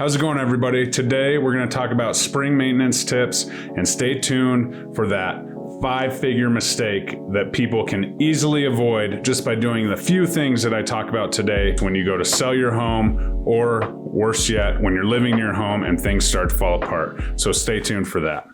How's it going, everybody? Today, we're going to talk about spring maintenance tips, and stay tuned for that 5-figure mistake that people can easily avoid just by doing the few things that I talk about today when you go to sell your home, or worse yet, when you're living in your home and things start to fall apart. So stay tuned for that.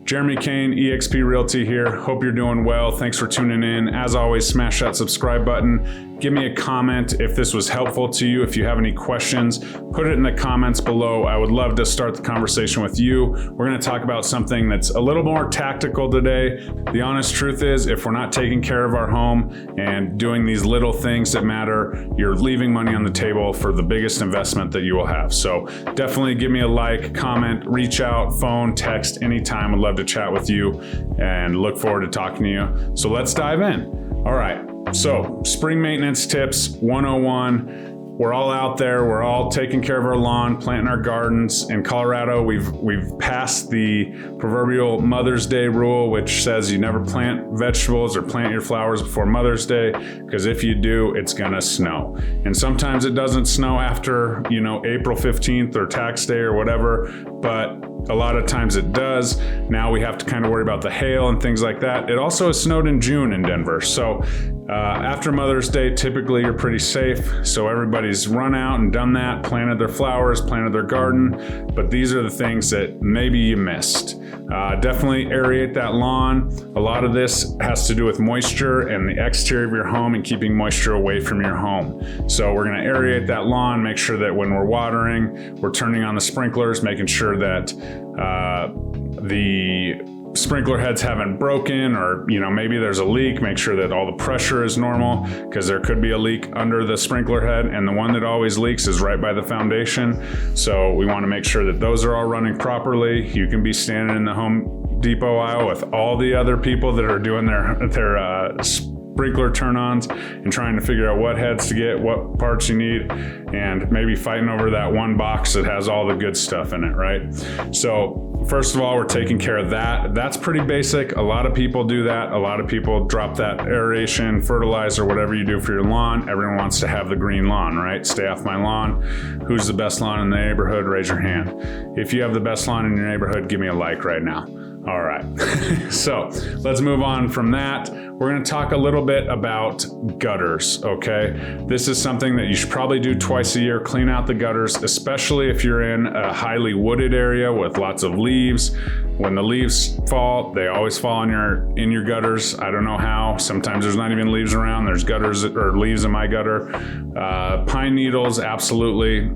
Jeremy Kane, eXp Realty here. Hope you're doing well. Thanks for tuning in. As always, smash that subscribe button. Give me a comment if this was helpful to you. If you have any questions, put it in the comments below. I would love to start the conversation with you. We're going to talk about something that's a little more tactical today. The honest truth is, if we're not taking care of our home and doing these little things that matter, you're leaving money on the table for the biggest investment that you will have. So definitely give me a like, comment, reach out, phone, text, anytime. I'd love to chat with you and look forward to talking to you. So let's dive in. All right. So spring maintenance tips 101. We're all out there. We're all taking care of our lawn, planting our gardens. In Colorado, we've passed the proverbial Mother's Day rule, which says you never plant vegetables or plant your flowers before Mother's Day, because if you do, it's gonna snow. And sometimes it doesn't snow after, April 15th or tax day or whatever, but a lot of times it does. Now we have to kind of worry about the hail and things like that. It also has snowed in June in Denver. So after Mother's Day, typically you're pretty safe. So everybody's run out and done that, planted their flowers, planted their garden. But these are the things that maybe you missed. Definitely aerate that lawn. A lot of this has to do with moisture and the exterior of your home and keeping moisture away from your home. So we're gonna aerate that lawn, make sure that when we're watering, we're turning on the sprinklers, making sure that the sprinkler heads haven't broken, or maybe there's a leak. Make sure that all the pressure is normal, because there could be a leak under the sprinkler head, and the one that always leaks is right by the foundation. So we want to make sure that those are all running properly. You can be standing in the Home Depot aisle with all the other people that are doing their sprinkler turn-ons and trying to figure out what heads to get, what parts you need, and maybe fighting over that one box that has all the good stuff in it, right? So first of all, we're taking care of that. That's pretty basic. A lot of people do that. A lot of people drop that aeration, fertilizer, whatever you do for your lawn. Everyone wants to have the green lawn, right? Stay off my lawn. Who's the best lawn in the neighborhood? Raise your hand. If you have the best lawn in your neighborhood, give me a like right now. All right. So let's move on from that. We're going to talk a little bit about gutters, okay? This is something that you should probably do twice a year. Clean out the gutters, especially if you're in a highly wooded area with lots of leaves. When the leaves fall, they always fall in your gutters. I don't know how. Sometimes there's not even leaves around. There's gutters or leaves in my gutter. Pine needles, absolutely,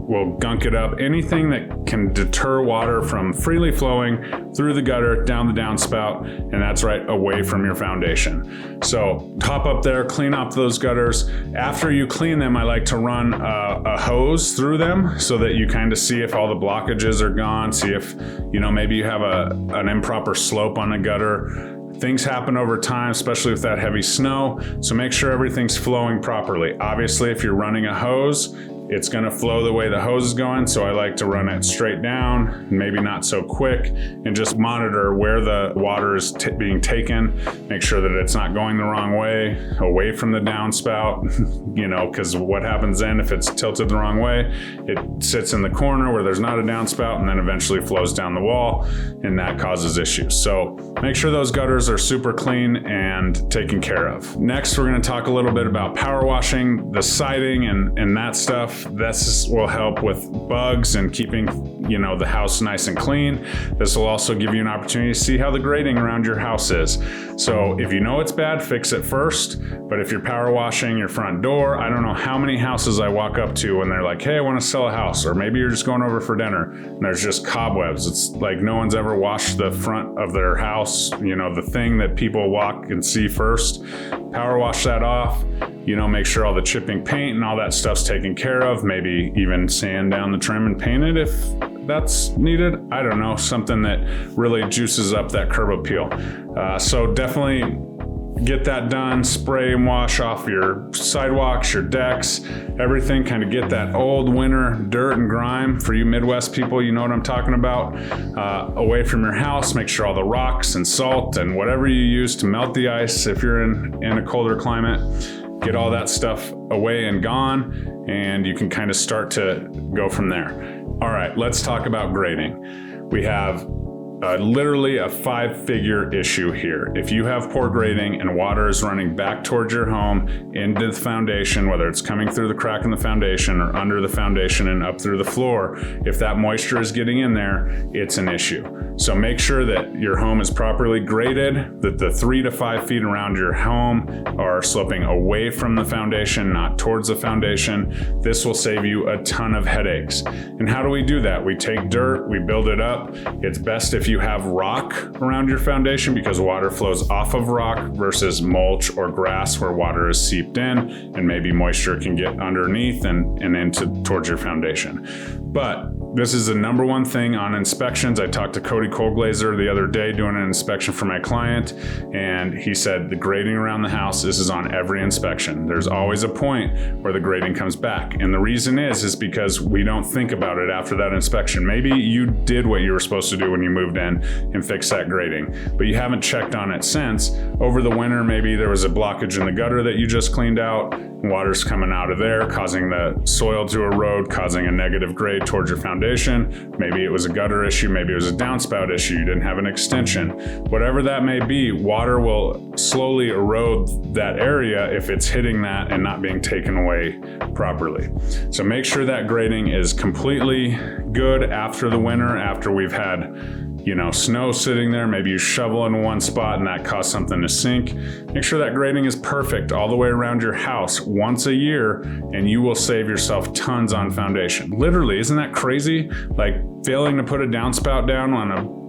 will gunk it up. Anything that can deter water from freely flowing through the gutter, down the downspout, and that's right away from your foundation. So hop up there, clean up those gutters. After you clean them, I like to run a hose through them so that you kind of see if all the blockages are gone, see if, maybe you have an improper slope on a gutter. Things happen over time, especially with that heavy snow. So make sure everything's flowing properly. Obviously, if you're running a hose, it's going to flow the way the hose is going. So I like to run it straight down, maybe not so quick, and just monitor where the water is being taken. Make sure that it's not going the wrong way, away from the downspout, because what happens then if it's tilted the wrong way, it sits in the corner where there's not a downspout and then eventually flows down the wall, and that causes issues. So make sure those gutters are super clean and taken care of. Next, we're going to talk a little bit about power washing, the siding and that stuff. This will help with bugs and keeping, the house nice and clean. This will also give you an opportunity to see how the grading around your house is. So if you know it's bad, fix it first. But if you're power washing your front door, I don't know how many houses I walk up to when they're like, hey, I want to sell a house. Or maybe you're just going over for dinner and there's just cobwebs. It's like no one's ever washed the front of their house, the thing that people walk and see first. Power wash that off. Make sure all the chipping paint and all that stuff's taken care of. Maybe even sand down the trim and paint it if that's needed. I don't know, something that really juices up that curb appeal. So definitely get that done, spray and wash off your sidewalks, your decks, everything, kind of get that old winter dirt and grime, for you Midwest people, you know what I'm talking about, away from your house. Make sure all the rocks and salt and whatever you use to melt the ice, if you're in a colder climate, get all that stuff away and gone, and you can kind of start to go from there. All right, let's talk about grading. We have literally a 5-figure issue here. If you have poor grading and water is running back towards your home into the foundation, whether it's coming through the crack in the foundation or under the foundation and up through the floor, if that moisture is getting in there, it's an issue. So make sure that your home is properly graded, that the 3 to 5 feet around your home are sloping away from the foundation, not towards the foundation. This will save you a ton of headaches. And how do we do that? We take dirt, we build it up. It's best if you have rock around your foundation, because water flows off of rock versus mulch or grass where water is seeped in and maybe moisture can get underneath and into towards your foundation. But this is the number one thing on inspections. I talked to Cody Colglazer the other day doing an inspection for my client, and he said the grading around the house, this is on every inspection. There's always a point where the grading comes back. And the reason is because we don't think about it after that inspection. Maybe you did what you were supposed to do when you moved in and fixed that grading, but you haven't checked on it since. Over the winter, maybe there was a blockage in the gutter that you just cleaned out. Water's coming out of there, causing the soil to erode, causing a negative grade towards your foundation. Maybe it was a gutter issue, maybe it was a downspout issue, you didn't have an extension. Whatever that may be, water will slowly erode that area if it's hitting that and not being taken away properly. So make sure that grading is completely good after the winter, after we've had snow sitting there. Maybe you shovel in one spot and that caused something to sink. Make sure that grading is perfect all the way around your house once a year, and you will save yourself tons on foundation. Literally, isn't that crazy? Like failing to put a downspout down on a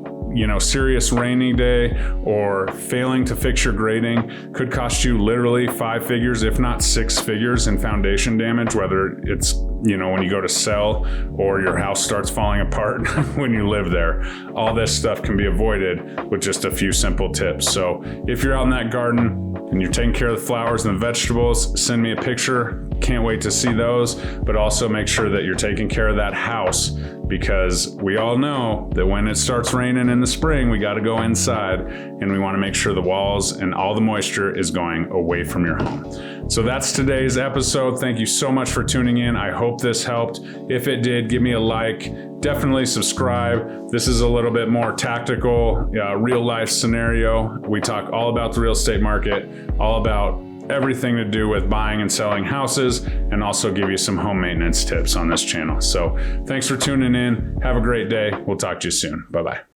serious rainy day, or failing to fix your grading could cost you literally 5 figures, if not 6 figures in foundation damage, whether it's when you go to sell or your house starts falling apart when you live there. All this stuff can be avoided with just a few simple tips. So if you're out in that garden and you're taking care of the flowers and the vegetables, send me a picture. Can't wait to see those. But also make sure that you're taking care of that house, because we all know that when it starts raining in the spring, we got to go inside, and we want to make sure the walls and all the moisture is going away from your home. So that's today's episode. Thank you so much for tuning in. I hope this helped. If it did, give me a like. Definitely subscribe. This is a little bit more tactical, real life scenario. We talk all about the real estate market, all about everything to do with buying and selling houses, and also give you some home maintenance tips on this channel. So thanks for tuning in. Have a great day. We'll talk to you soon. Bye-bye.